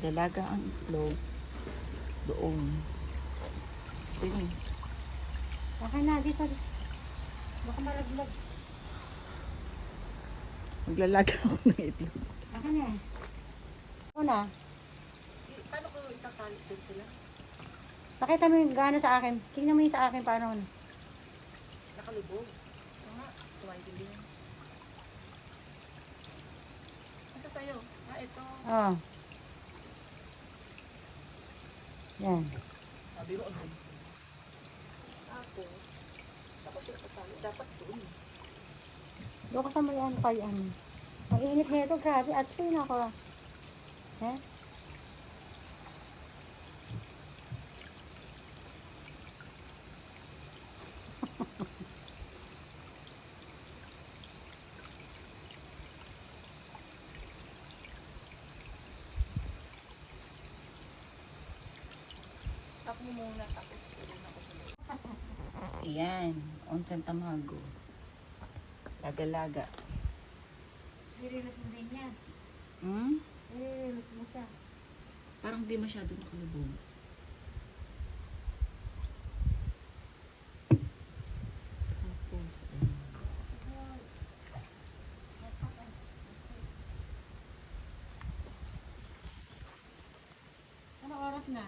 Dalaga ang itlog. Doon. Tingin. Baka na, dito. Baka malaglag. Maglalaga ako ng itlog. Baka na. Ako na. Paano ko itatalit din sila? Pakita mo yung gano'n sa akin. Tingnan mo yung sa akin paano. Nakalubog. Nga, tumayin din. Asa sa'yo? Ito. Oo. Yan. Sabi mo, ano? Tapos sila patalo. Dapat doon. Doon ka sa may ano kay ano. Ang init na ito, grabe. At yun ako. Eh? Tap mo muna, tapos ulit ako sa loob. Ayan. Onsen tamago. Laga-laga. Nililis mo din yan. Hmm? Nililis mo siya. Parang di masyado nakalubog. Tapos, Anong oras na?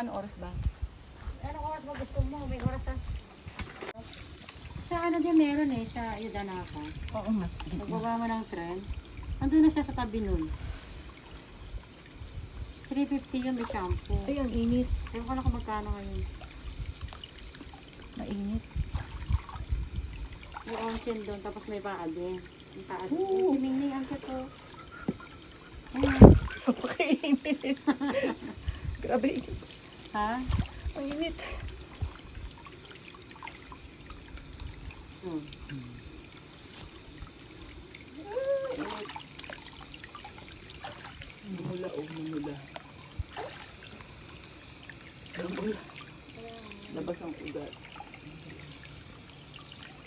ano oras ba? Anong oras ba gusto mo? May oras sa... Sa ano din meron eh, sa Yudanaka. Oo, mas. Pagbaba mo ng tren, andun na siya sa tabi nun. 350 yung may shampoo. Ay, ang init. Ewan ko na kung magkano ngayon. Mainit. May onsen doon, tapos may paade. May paade. Ooh. Siningning ang kato. Ayan. Napakainit. Grabe init. Ha? Ang init. Hmm. Namula o namula. Namula. Labas ang ugat.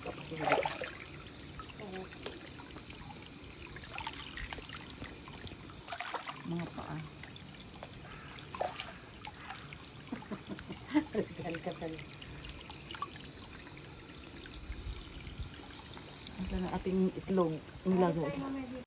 Tapos ulit. Mga paa. Dahil ka talaga. Ang ating itlog. Ang lagaw.